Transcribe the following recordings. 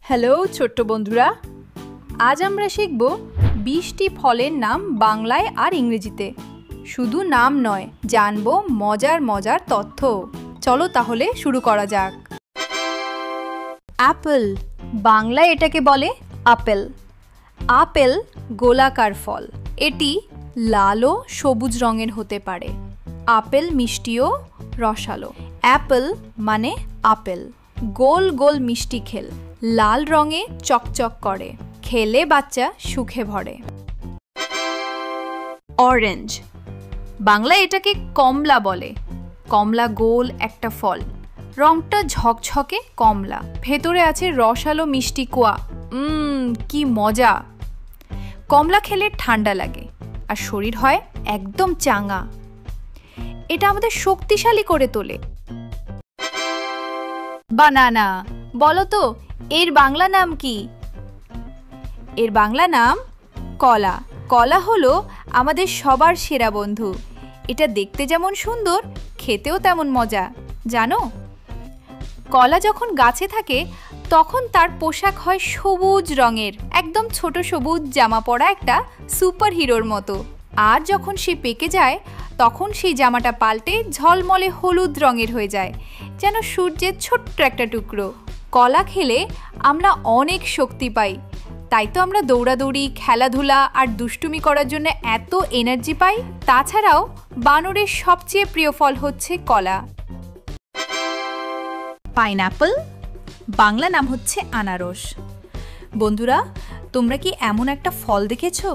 Hello ছোট্ট বন্ধুরা, আজ আমরা শিখব 20টি ফলের নাম বাংলায় আর ইংরেজিতে। শুধু নাম নয়, জানব মজার মজার তথ্য। চলো তাহলে শুরু করা যাক। অ্যাপল, বাংলায় এটাকে বলে আপেল। আপেল গোলাকার ফল। এটি লাল ও সবুজ রঙের হতে পারে। আপেল মিষ্টিও রসালো। অ্যাপল মানে আপেল। গোল গোল মিষ্টি খেল, লাল রঙে চকচক করে, খেলে বাচ্চা সুখে ভরে। অরেঞ্জ, বাংলায় এটাকে কমলা বলে। কমলা গোল একটা ফল, রংটা ঝকঝকে কমলা, ভেতরে আছে রসালো মিষ্টি কোয়া। কি মজা! কমলা খেলে ঠান্ডা লাগে আর শরীর হয় একদম চাঙ্গা। এটা আমাদের শক্তিশালী করে তোলে। বানানা, বলো তো এর বাংলা নাম কি? এর বাংলা নাম কলা। কলা হলো আমাদের সবার সেরা বন্ধু। এটা দেখতে যেমন সুন্দর, খেতেও তেমন মজা, জানো? কলা যখন গাছে থাকে তখন তার পোশাক হয় সবুজ রঙের, একদম ছোট সবুজ জামা পরা একটা সুপার হিরোর মতো। আর যখন সে পেকে যায় তখন সেই জামাটা পাল্টে ঝলমলে হলুদ রঙের হয়ে যায়, যেন সূর্যের ছোট্ট একটা টুকরো। কলা খেলে আমরা অনেক শক্তি পাই, তাই তো আমরা দৌড়াদৌড়ি, খেলাধুলা আর দুষ্টুমি করার জন্য এত এনার্জি পাই। তাছাড়াও বানরের সবচেয়ে প্রিয় ফল হচ্ছে কলা। পাইনঅ্যাপল, বাংলা নাম হচ্ছে আনারস। বন্ধুরা, তোমরা কি এমন একটা ফল দেখেছো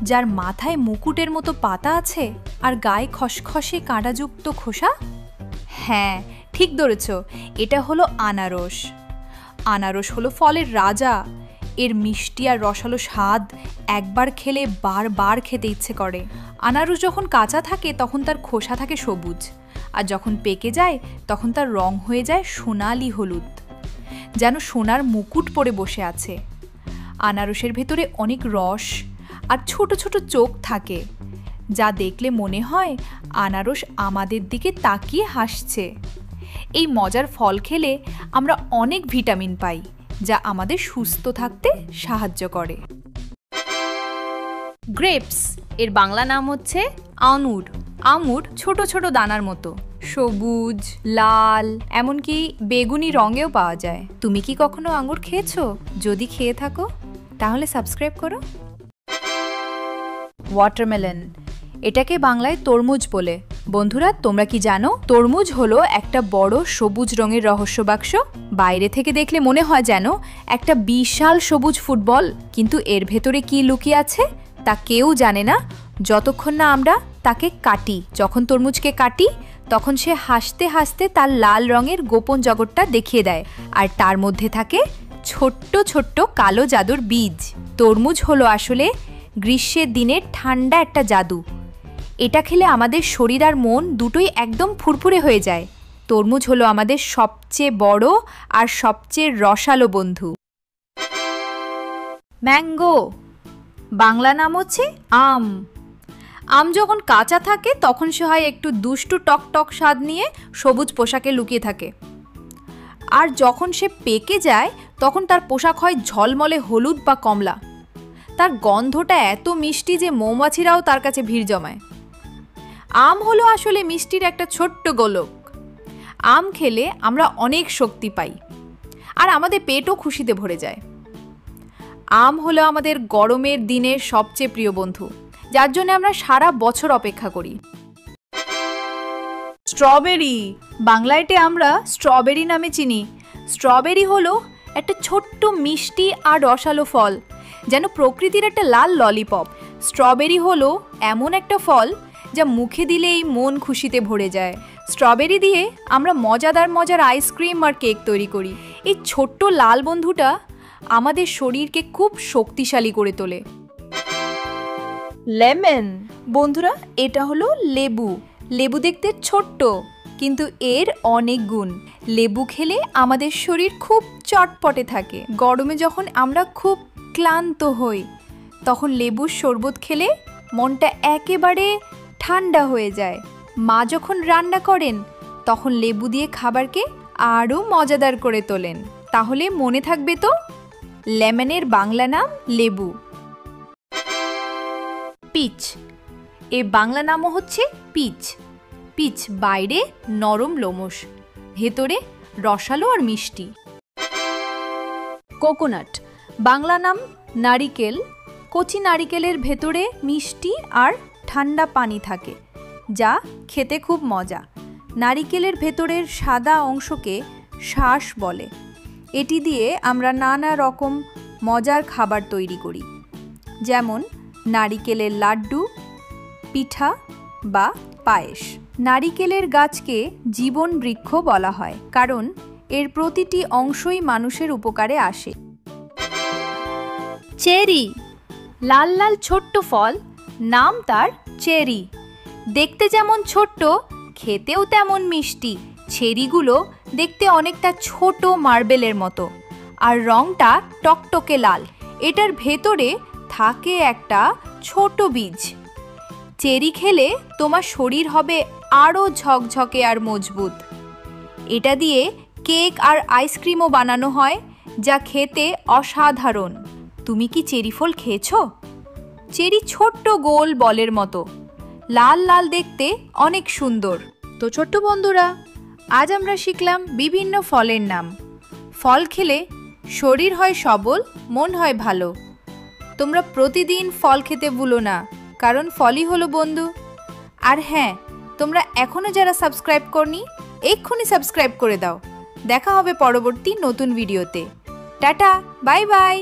যার মাথায় মুকুটের মতো পাতা আছে আর গায়ে খসখসে কাঁটাযুক্ত খোসা? হ্যাঁ, ঠিক ধরেছ, এটা হলো আনারস। আনারস হলো ফলের রাজা। এর মিষ্টি আর রসালো স্বাদ একবার খেলে বারবার খেতে ইচ্ছে করে। আনারস যখন কাঁচা থাকে তখন তার খোসা থাকে সবুজ, আর যখন পেকে যায় তখন তার রং হয়ে যায় সোনালি হলুদ, যেন সোনার মুকুট পরে বসে আছে। আনারসের ভেতরে অনেক রস আর ছোট ছোট চোখ থাকে, যা দেখলে মনে হয় আনারস আমাদের দিকে তাকিয়ে হাসছে। এই মজার ফল খেলে আমরা অনেক ভিটামিন পাই, যা আমাদের সুস্থ থাকতে সাহায্য করে। গ্রেপস, এর বাংলা নাম হচ্ছে আঙুর। আঙুর ছোট ছোট দানার মতো, সবুজ, লাল, এমনকি বেগুনি রঙেও পাওয়া যায়। তুমি কি কখনো আঙুর খেয়েছো? যদি খেয়ে থাকো তাহলে সাবস্ক্রাইব করো। ওয়াটারমেলন, এটাকে বাংলায় তরমুজ বলে। বন্ধুরা, তোমরা কি জানো তরমুজ হলো একটা বড় সবুজ রঙের রহস্য বাক্স? বাইরে থেকে দেখলে মনে হয় যেন একটা বিশাল সবুজ ফুটবল, কিন্তু এর ভেতরে কি লুকিয়ে আছে তা কেউ জানে না যতক্ষণ না আমরা তাকে কাটি। যখন তরমুজকে কাটি তখন সে হাসতে হাসতে তার লাল রঙের গোপন জগৎটা দেখিয়ে দেয়, আর তার মধ্যে থাকে ছোট্ট ছোট্ট কালো জাদুর বীজ। তরমুজ হলো আসলে গ্রীষ্মের দিনের ঠান্ডা একটা জাদু। এটা খেলে আমাদের শরীর আর মন দুটোই একদম ফুরফুরে হয়ে যায়। তরমুজ হলো আমাদের সবচেয়ে বড় আর সবচেয়ে রসালো বন্ধু। ম্যাঙ্গো, বাংলা নাম হচ্ছে আম। আম যখন কাঁচা থাকে তখন সে হয় একটু দুষ্টু টক টক স্বাদ নিয়ে সবুজ পোশাকে লুকিয়ে থাকে, আর যখন সে পেকে যায় তখন তার পোশাক হয় ঝলমলে হলুদ বা কমলা। তার গন্ধটা এত মিষ্টি যে মৌমাছিরাও তার কাছে ভিড় জমায়। আম হলো আসলে মিষ্টির একটা ছোট্ট গোলক। আম খেলে আমরা অনেক শক্তি পাই আর আমাদের পেটও খুশিতে ভরে যায়। আম হলো আমাদের গরমের দিনের সবচেয়ে প্রিয় বন্ধু, যার জন্য আমরা সারা বছর অপেক্ষা করি। স্ট্রবেরি, বাংলায় আমরা স্ট্রবেরি নামে চিনি। স্ট্রবেরি হলো একটা ছোট্ট মিষ্টি আর রসালো ফল, যেন প্রকৃতির একটা লাল ললিপপ। স্ট্রবেরি হলো এমন একটা ফল যা মুখে দিলেই মন খুশিতে ভরে যায়। স্ট্রবেরি দিয়ে আমরা মজাদার মজার আইসক্রিম আর কেক তৈরি করি। এই ছোট্ট লাল বন্ধুটা আমাদের শরীরকে খুব শক্তিশালী করে তোলে। লেমন, বন্ধুরা, এটা হলো লেবু। লেবু দেখতে ছোট্ট, কিন্তু এর অনেক গুণ। লেবু খেলে আমাদের শরীর খুব চটপটে থাকে। গরমে যখন আমরা খুব ক্লান্ত হই তখন লেবুর শরবত খেলে মনটা একেবারে ঠান্ডা হয়ে যায়। মা যখন রান্না করেন তখন লেবু দিয়ে খাবারকে আরও মজাদার করে তোলেন। তাহলে মনে থাকবে তো, লেমনের বাংলা নাম লেবু। পিচ, এর বাংলা নামও হচ্ছে পিচ। পিচ বাইরে নরম লোমশ, ভেতরে রসালো আর মিষ্টি। কোকোনাট, বাংলা নাম নারিকেল। কচি নারিকেলের ভেতরে মিষ্টি আর ঠান্ডা পানি থাকে, যা খেতে খুব মজা। নারিকেলের ভেতরের সাদা অংশকে শাঁস বলে। এটি দিয়ে আমরা নানা রকম মজার খাবার তৈরি করি, যেমন নারিকেলের লাড্ডু, পিঠা বা পায়েস। নারিকেলের গাছকে জীবন বৃক্ষ বলা হয়, কারণ এর প্রতিটি অংশই মানুষের উপকারে আসে। চেরি, লাল লাল ছোট্ট ফল, নাম তার চেরি। দেখতে যেমন ছোট্ট, খেতেও তেমন মিষ্টি। চেরিগুলো দেখতে অনেকটা ছোট মার্বেলের মতো, আর রংটা টকটকে লাল। এটার ভেতরে থাকে একটা ছোট বীজ। চেরি খেলে তোমার শরীর হবে আরও ঝকঝকে আর মজবুত। এটা দিয়ে কেক আর আইসক্রিমও বানানো হয়, যা খেতে অসাধারণ। তুমি কি চেরি ফল খেয়েছো? চেরি ছোট্ট গোল বলের মতো, লাল লাল দেখতে অনেক সুন্দর। তো ছোট্ট বন্ধুরা, আজ আমরা শিখলাম বিভিন্ন ফলের নাম। ফল খেলে শরীর হয় সবল, মন হয় ভালো। তোমরা প্রতিদিন ফল খেতে ভুলো না, কারণ ফলই হলো বন্ধু। আর হ্যাঁ, তোমরা এখনো যারা সাবস্ক্রাইব করনি, এক্ষুনি সাবস্ক্রাইব করে দাও। দেখা হবে পরবর্তী নতুন ভিডিওতে। Tata, bye bye.